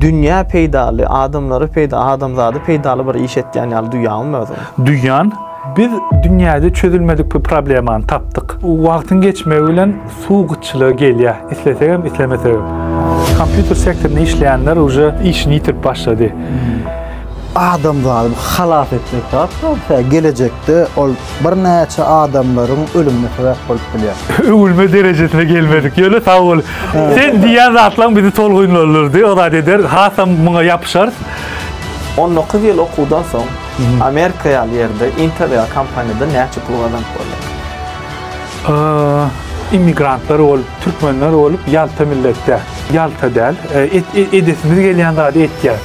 Dünya peydaly, adamlary peyda, adamzady peydaly bir iş etýän ýaly dünýämi özü? Dünýän biz dünýäde çözülmedik bir problemany tapdyk. Wagtyň geçmegi bilen suwgutçylygy gelýär. Isleseňem, islemeseňem. Kompýuter sektorunda işleýänler uje işini ýitip başlady. Adamzady halas etmek tarapda gelecekde ol bir näçe adamlaryň ölümine sebäp bolup bilýär. Ölme derejesine gelmedik. Ýöle sag bol. Sen diýen zatlaň bizi tolguýnlarlardy. O da eder, hasam muňa ýapyşar. 19 ýyl okudan soň Amerika ýerde Intel kompaniýada näçe pul gazanýar bolýar? Immigrantlar olup, Türkmenler olup, ýalta milletde, ýalta däl, edesimiz gelýän zady etýär.